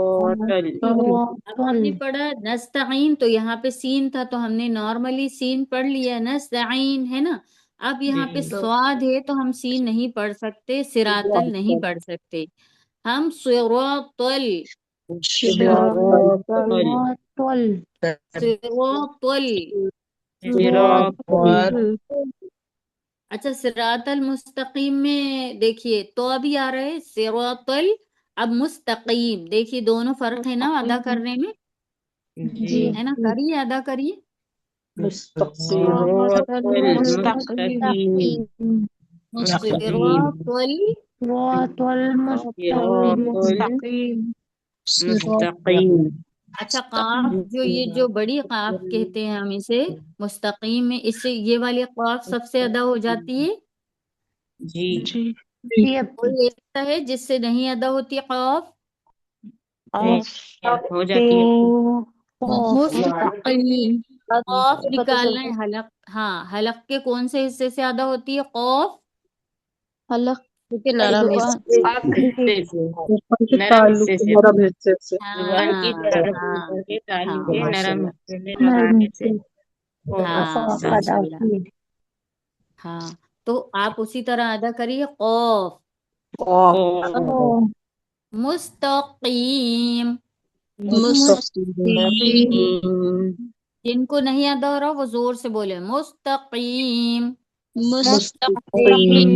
اب ہم نے پڑھا نستعین تو یہاں پہ سین تھا تو ہم نے نارملی سین پڑھ لیا نستعین ہے نا. اب یہاں پہ سواد ہے تو ہم سین نہیں پڑھ سکتے، صراطل نہیں پڑھ سکتے، ہم صراطل صراطل صراطل. صراطل اچھا صراط المستقیم میں دیکھیے تو ابھی آ رہا ہے صراطل. اب مستقیم دیکھیے دونوں فرق ہے نا ادا کرنے میں، جی ہے نا. کریے ادا کریے. صراط المستقیم صراطل صراط المستقیم مستقیم اچھا قاف یہ جو بڑی قاف کہتے ہیں ہم اسے مستقیم میں، اس سے یہ والی قاف سب سے ادا ہو جاتی ہے. جی جی کوئی ایسا ہے جس سے نہیں ادا ہوتی قاف؟ ہو جاتی ہے مستقیم قاف نکالنا ہے حلق. ہاں حلق کے کون سے حصے سے ادا ہوتی ہے قاف؟ حلق نرم اوپر کے نرم تالو حصے کے سے نرم حصے سے. زبان کی طرف ہاں اوپر کے تالو ہاں کے ماشاء نرم اللہ. حصے میں لگانے سے ہاں ماشاء اللہ. ہاں تو آپ اسی طرح ادا کریے قاف مستقیم. مستقیم جن کو نہیں ادا ہو رہا وہ زور سے بولے مستقیم. مستقیم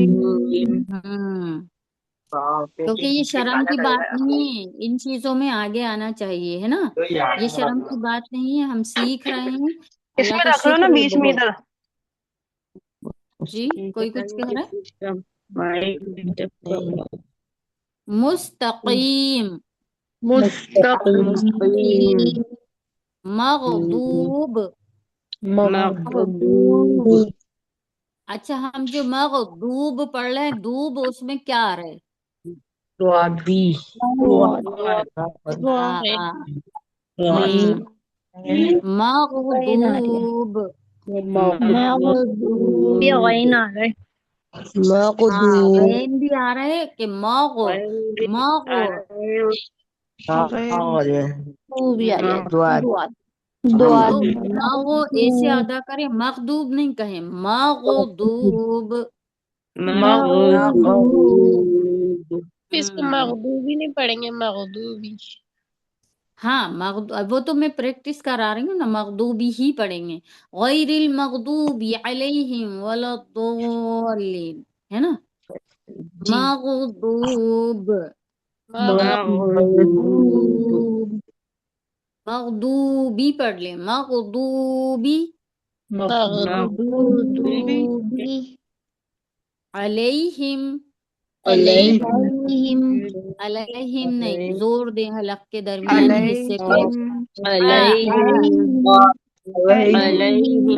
کیونکہ یہ شرم کی بات نہیں ہے، ان چیزوں میں آگے آنا چاہیے ہے نا. یہ شرم کی بات نہیں ہے، ہم سیکھ رہے ہیں. اللہ کا شکر ہے بہت. جی کوئی کچھ کہہ رہا ہے؟ مستقیم مستقیم مغضوب. مغضوب اچھا ہم جو مغضوب پڑھ رہے ہیں دوب اس میں کیا آ رہا ہے؟ مغضوب. غین بھی آ رہا ہے کہ تو مغو ایسے ادا کریں، مغضوب نہیں کہیں، مغضوب. اس کو مغضوبی نہیں پڑھیں گے مغضوبی ہاں وہ تو میں پریکٹس کرا رہی ہوں نا، مغضوبی ہی پڑھیں گے. غیر المغضوب علیہم ولا الضالین ہے نا. مغضوب مغضوبی پڑھ لیں، مغضوبی علیہم. علیہم نہیں، زور دیں حلق کے درمیانی حصے کو. عليهم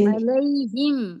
عليهم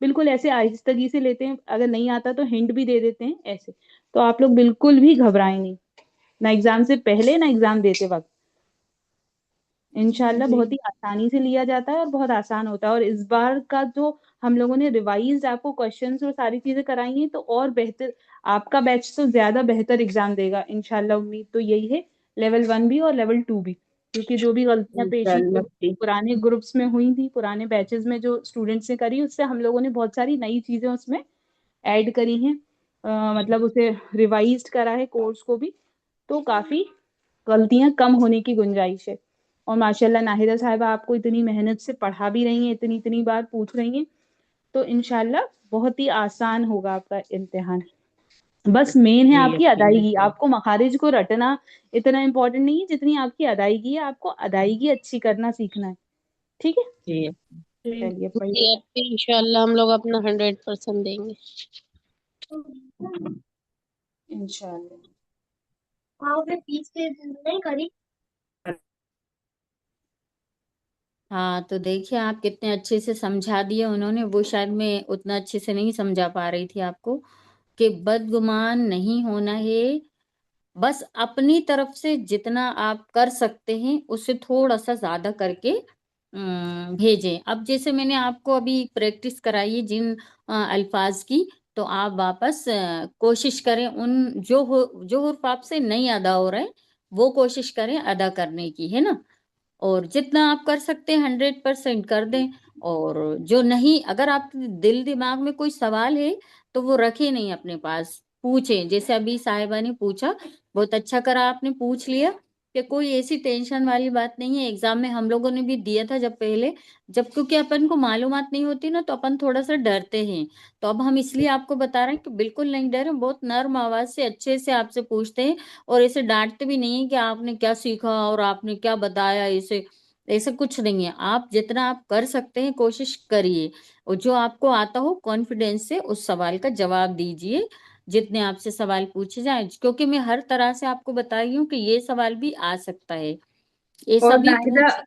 بالکل ایسے آہستگی سے لیتے ہیں، اگر نہیں آتا تو ہنٹ بھی دے دیتے ہیں ایسے. تو آپ لوگ بالکل بھی گھبرائیں نہیں، نہ ایگزام سے پہلے نہ ایگزام دیتے وقت. انشاءاللہ جی بہت ہی آسانی سے لیا جاتا ہے اور بہت آسان ہوتا ہے. اور اس بار کا جو ہم لوگوں نے ریوائز آپ کو کوشچنس اور ساری چیزیں کرائی ہیں تو اور بہتر، آپ کا بیچ تو زیادہ بہتر ایگزام دے گا انشاءاللہ. امید تو یہی ہے، لیول 1 بھی اور لیول 2 بھی. کیونکہ جو بھی غلطیاں پیشی انشاءاللہ جی. پرانے گروپس میں ہوئی تھی، پرانے بیچز میں جو اسٹوڈینٹس نے کری، اس سے ہم لوگوں نے بہت ساری نئی چیزیں اس میں ایڈ کری ہیں. مطلب اسے ریوائزڈ کرا ہے کورس کو بھی، تو کافی غلطیاں کم ہونے کی گنجائش ہے. اور ماشاءاللہ ناہدہ صاحبہ آپ کو اتنی محنت سے پڑھا بھی رہی ہیں، اتنی بار پوچھ رہی ہیں، تو انشاءاللہ بہت ہی آسان ہوگا آپ کا امتحان. بس مین ہے آپ کی ادائیگی. آپ کو مخارج کو رٹنا اتنا امپورٹنٹ نہیں ہے جتنی آپ کی ادائیگی ہے. آپ کو ادائیگی اچھی کرنا سیکھنا ہے. ٹھیک ہے، جی چلیے جی پڑھیے. اپی انشاءاللہ ہم لوگ اپنا 100% دیں گے. انشاءاللہ. ہاں تو دیکھیے آپ کتنے اچھے سے سمجھا دیے انہوں نے. وہ شاید میں اتنا اچھے سے نہیں سمجھا پا رہی تھی آپ کو کہ بدگمان نہیں ہونا ہے. بس اپنی طرف سے جتنا آپ کر سکتے ہیں اس سے تھوڑا سا زیادہ کر کے بھیجیں. اب جیسے میں نے آپ کو ابھی پریکٹس کرائی جن الفاظ کی، تو آپ واپس کوشش کریں ان جو حروف آپ سے نہیں ادا ہو رہے وہ کوشش کریں ادا کرنے کی، ہے نا. اور جتنا آپ کر سکتے ہیں 100% کر دیں. اور جو نہیں، اگر آپ دل دماغ میں کوئی سوال ہے تو وہ رکھے نہیں، اپنے پاس پوچھیں. جیسے ابھی صاحبہ نے پوچھا، بہت اچھا کرا آپ نے پوچھ لیا، کہ کوئی ایسی ٹینشن والی بات نہیں ہے. ایگزام میں ہم لوگوں نے بھی دیا تھا جب پہلے، جب کیونکہ اپن کو معلومات نہیں ہوتی نا تو اپن تھوڑا سا ڈرتے ہیں. تو اب ہم اس لیے آپ کو بتا رہے ہیں کہ بالکل نہیں ڈریں، بہت نرم آواز سے اچھے سے آپ سے پوچھتے ہیں. اور ایسے ڈانٹتے بھی نہیں ہیں کہ آپ نے کیا سیکھا اور آپ نے کیا بتایا. ایسے کچھ نہیں ہے. آپ جتنا آپ کر سکتے ہیں کوشش کریے، اور جو آپ کو آتا ہو کانفیڈینس سے اس سوال کا جواب دیجئے، جتنے آپ سے سوال پوچھے جائیں. کیونکہ میں ہر طرح سے آپ کو بتائی ہوں کہ یہ سوال بھی آ سکتا ہے، ایسا اور بھی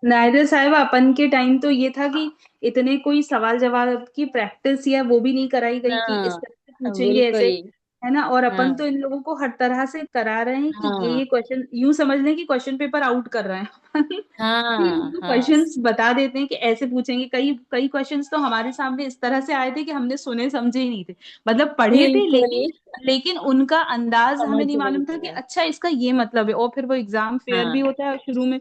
نائدہ صاحبہ اپن کے ٹائم تو یہ تھا کہ اتنے کوئی سوال جواب کی پریکٹس یا وہ بھی نہیں کرائی گئی کہ اس طرح سے ہاں پوچھیں گے ایسے، بالکل. ہے نا. اور ہاں اپن تو ان لوگوں کو ہر طرح سے کرا رہے ہیں کہ ہاں یہ کوشچن یوں سمجھ لیں کہ کوشچن پیپر آؤٹ کر رہے ہیں. کہ ان ہاں کو ہاں کوشچنس بتا دیتے ہیں کہ ایسے پوچھیں گے. کئی کوشچنس تو ہمارے سامنے اس طرح سے آئے تھے کہ ہم نے سنے سمجھے ہی نہیں تھے. مطلب پڑھے تھے بالکل لیکن ان کا انداز ہمیں سمجھ نہیں رہی معلوم تھا کہ تھی. اچھا اس کا یہ مطلب ہے. اور پھر وہ ایگزام فیئر ہاں بھی ہوتا ہے شروع میں،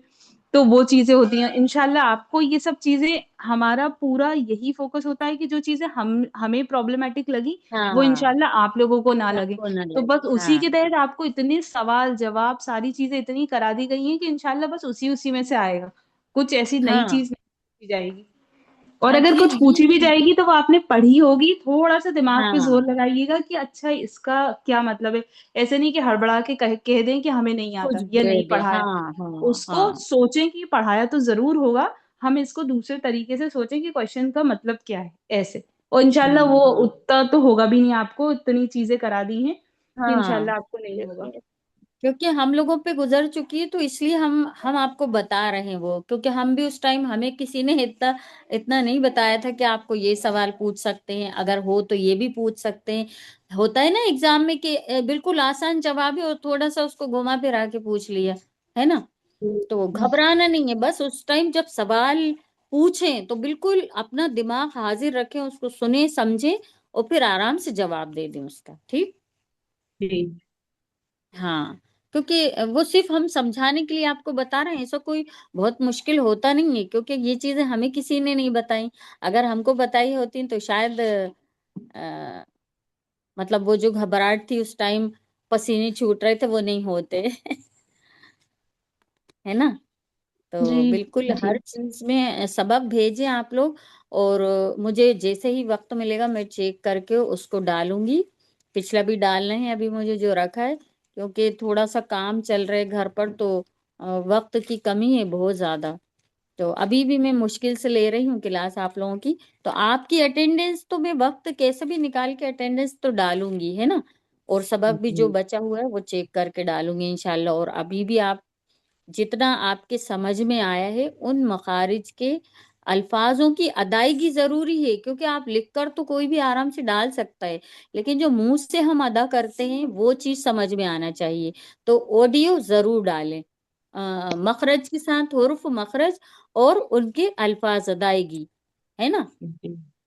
تو وہ چیزیں ہوتی ہیں. انشاءاللہ آپ کو یہ سب چیزیں، ہمارا پورا یہی فوکس ہوتا ہے کہ جو چیزیں ہمیں پرابلمٹک لگی وہ ہاں انشاءاللہ آپ لوگوں کو نہ آپ لگے. کو نہ تو لگے. بس اسی ہاں کے تحت آپ کو اتنے سوال جواب ساری چیزیں اتنی کرا دی گئی ہیں کہ انشاءاللہ بس اسی میں سے آئے گا. کچھ ایسی نئی ہاں چیز نہیں پوچھی جائے گی. اور ہاں اگر جی کچھ پوچھی بھی جائے گی تو وہ آپ نے پڑھی ہوگی. تھوڑا سا دماغ پہ ہاں زور لگائیے گا کہ اچھا اس کا کیا مطلب ہے. ایسے نہیں کہ ہڑبڑا کے کہہ دیں کہ ہمیں نہیں آتا کچھ یا دے نہیں دے. پڑھایا. ہاں ہاں اس کو ہاں سوچیں کہ پڑھایا تو ضرور ہوگا، ہم اس کو دوسرے طریقے سے سوچیں کہ کوشچن کا مطلب کیا ہے ایسے. اور انشاءاللہ وہ اتنا تو ہوگا بھی نہیں. آپ کو اتنی چیزیں کرا دی ہیں کہ ہاں. انشاءاللہ آپ کو نہیں ہوگا. کیونکہ ہم لوگوں پہ گزر چکی ہے تو اس لیے ہم آپ کو بتا رہے ہیں وہ. کیونکہ ہم بھی اس ٹائم ہمیں کسی نے اتنا نہیں بتایا تھا کہ آپ کو یہ سوال پوچھ سکتے ہیں، اگر ہو تو یہ بھی پوچھ سکتے ہیں. ہوتا ہے نا ایگزام میں کہ بالکل آسان جواب ہے اور تھوڑا سا اس کو گھما پھرا کے پوچھ لیا، ہے نا. تو گھبرانا نہیں ہے. بس اس ٹائم جب سوال پوچھیں تو بالکل اپنا دماغ حاضر رکھیں، اس کو سنیں سمجھیں اور پھر آرام سے جواب دے دیں اس کا. ٹھیک. جی ہاں کیونکہ وہ صرف ہم سمجھانے کے لیے آپ کو بتا رہے ہیں، ایسا کوئی بہت مشکل ہوتا نہیں ہے. کیونکہ یہ چیزیں ہمیں کسی نے نہیں بتائی. اگر ہم کو بتائی ہوتی تو شاید مطلب وہ جو گھبراہٹ تھی اس ٹائم پسینے چھوٹ رہے تھے وہ نہیں ہوتے. ہے نا. تو جی بالکل ہر چیز میں سبق بھیجیں آپ لوگ. اور مجھے جیسے ہی وقت ملے گا میں چیک کر کے اس کو ڈالوں گی. پچھلا بھی ڈالنا ہے ابھی مجھے جو رکھا ہے، کیونکہ تھوڑا سا کام چل رہے گھر پر تو وقت کی کمی ہے بہت زیادہ. تو ابھی بھی میں مشکل سے لے رہی ہوں کلاس آپ لوگوں کی. تو آپ کی اٹینڈنس تو میں وقت کیسے بھی نکال کے اٹینڈنس تو ڈالوں گی، ہے نا. اور سبق بھی جو بچا ہوا ہے وہ چیک کر کے ڈالوں گی انشاءاللہ. اور ابھی بھی آپ جتنا آپ کے سمجھ میں آیا ہے ان مخارج کے الفاظوں کی ادائیگی ضروری ہے، کیونکہ آپ لکھ کر تو کوئی بھی آرام سے ڈال سکتا ہے، لیکن جو منہ سے ہم ادا کرتے ہیں وہ چیز سمجھ میں آنا چاہیے، تو آڈیو ضرور ڈالیں، مخرج کے ساتھ، حرف مخرج اور ان کے الفاظ، ادائیگی ہے نا.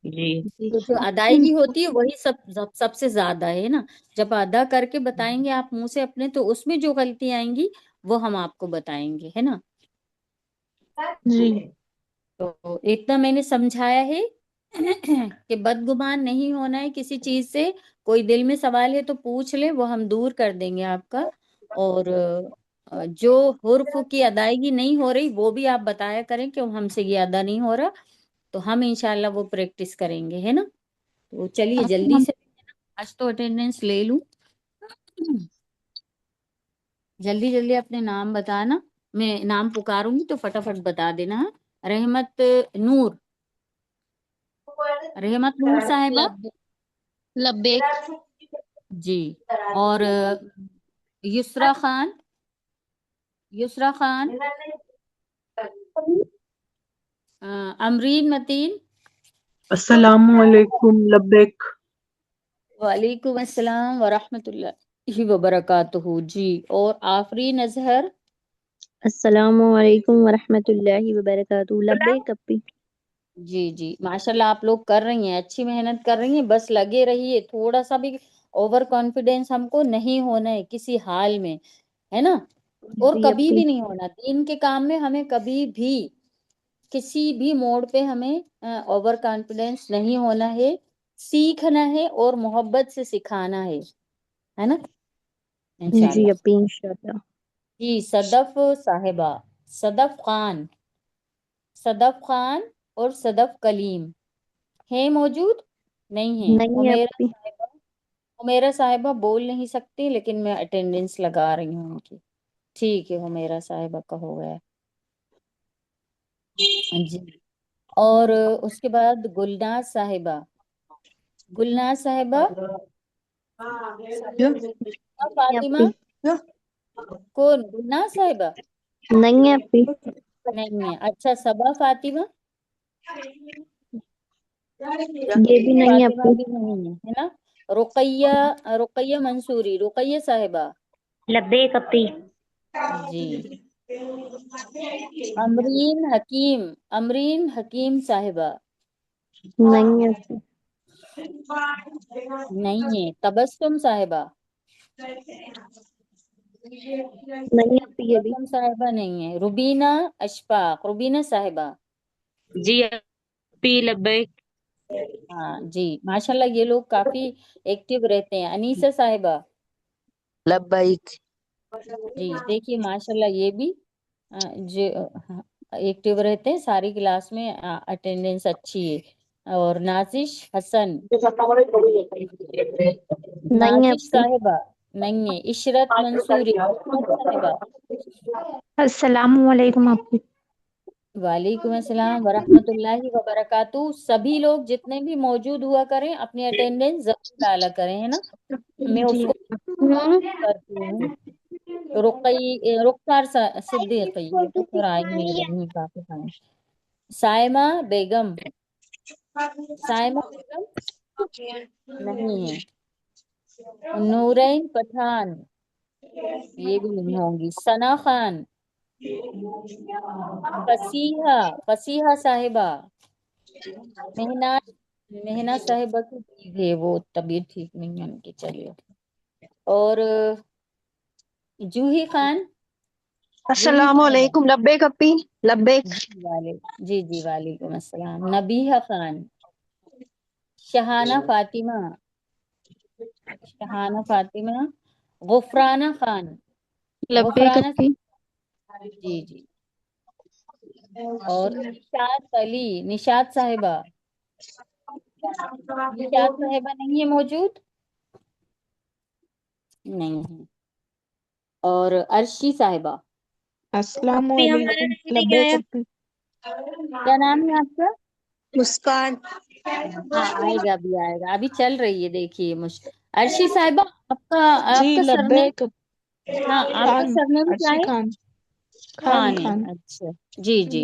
جی تو جو ادائیگی ہوتی ہے وہی سب سے زیادہ ہے نا. جب ادا کر کے بتائیں گے آپ منہ سے اپنے، تو اس میں جو غلطی آئیں گی وہ ہم آپ کو بتائیں گے، ہے نا. جی تو اتنا میں نے سمجھایا ہے کہ بدگمان نہیں ہونا ہے کسی چیز سے. کوئی دل میں سوال ہے تو پوچھ لے، وہ ہم دور کر دیں گے آپ کا. اور جو حرف کی ادائیگی نہیں ہو رہی وہ بھی آپ بتایا کریں کہ ہم سے یہ ادا نہیں ہو رہا، تو ہم انشاءاللہ وہ پریکٹس کریں گے، ہے نا. تو چلیے جلدی سے آج تو اٹینڈنس لے لوں. جلدی جلدی اپنے نام بتانا، میں نام پکاروں گی تو فٹافٹ بتا دینا. ہاں؟ رحمت نور، رحمت نور صاحبہ لبیک جی. اور یسرا خان، یسرا خان، امرین متین، السلام علیکم. لبیک. وعلیکم السلام ورحمۃ اللہ وبرکاتہ جی. اور آفرین اظہر، السلام علیکم ورحمۃ اللہ وبرکاتہ. لبیک اپی. جی جی ماشاءاللہ آپ لوگ کر رہی ہیں، اچھی محنت کر رہی ہیں، بس لگے رہیے. تھوڑا سا بھی اوور کانفیڈینس ہم کو نہیں ہونا ہے کسی حال میں، ہے نا. اور جی کبھی اپی. بھی نہیں ہونا دین کے کام میں، ہمیں کبھی بھی کسی بھی موڑ پہ ہمیں اوور کانفیڈینس نہیں ہونا ہے. سیکھنا ہے اور محبت سے سکھانا ہے نا، جی انشاءاللہ. اپی انشاءاللہ. جی صدف صاحبہ، صدف خان، صدف خان اور صدف کلیم ہے موجود؟ نہیں ہے. نہیں ہے اپی. حمیرہ صاحبہ بول نہیں سکتی، لیکن میں اٹینڈنس لگا رہی ہوں ان کی. ٹھیک ہے، حمیرہ صاحبہ کا ہو گیا جی. اور اس کے بعد گلناز صاحبہ، گلناز صاحبہ، نہیں فاطمہ، اپی. کون؟ گلناز صاحبہ نہیں ہے اپی. نہیں ہے. اچھا صبا فاطمہ، یہ بھی نہیں ہے فاطمہ اپی. بھی نہیں ہے نا. رقیہ، رقیہ منصوری، رقیہ صاحبہ لبیک اپی. جی. امرین حکیم، امرین حکیم صاحبہ نہیں ہے اپی. نہیں ہے. تبسم صاحبہ، نہیں ہے اپی. یہ بھی. تبسم صاحبہ نہیں ہے. روبینہ اشفاق، روبینہ صاحبہ جی اپی. لبیک. ہاں جی ماشاءاللہ یہ لوگ کافی ایکٹیو رہتے ہیں. انیسہ صاحبہ لبیک. جی. دیکھیے ماشاءاللہ یہ بھی جو ایکٹیو رہتے ہیں، ساری کلاس میں اٹینڈنس اچھی ہے. اور نازش حسن، نہیں ہے نازش اپی. صاحبہ نہیں ہے. عشرت منصوری، عشرت صاحبہ السلام علیکم اپی. وعلیکم السلام ورحمۃ اللہ وبرکاتہ. سبھی لوگ جتنے بھی موجود ہوا کریں اپنی اٹینڈنس ضرور ڈالا کریں، ہے نا. میں اس جی کو کرتی ہوں. رخسار صدیقی، یہ تو پھر آئی نہیں رہی کافی ٹائم. سائمہ بیگم، سائمہ بیگم نہیں ہے. نورین پٹھان یہ بھی نہیں ہوں گی. ثنا خان، فصیحہ، فصیحہ صاحبہ، مہنا، مہنا صاحبہ کی بیوی ہے، وہ طبیعت ٹھیک نہیں ہے ان کی. چلیے. اور جوہی خان، جوہی السلام صاحبہ علیکم. لبیک اپی. لبیک. جی جی وعلیکم السلام. نبیہہ خان، شہانہ فاطمہ، شہانہ فاطمہ، غفرانہ خان، لبیک غفرانہ، اپی. جی جی. اور نشاط علی، نشاط صاحبہ، نشاط صاحبہ نہیں ہے موجود؟ نہیں ہے. اور عرشی صاحبہ، السلام اپی ہمارا علیکم. نہیں لبیک آیا. اپی. کیا نام ہے آپ کا؟ مسکان. ہاں آئے گا، ابھی آئے گا، ابھی چل رہی ہے. دیکھیے عرشی صاحبہ، جی آپ کا سرنیم، لبیک. ہاں آپ کا خان. سرنیم کیا عرشی ہے؟ خان. خان خان ہے. خان. اچھا جی جی.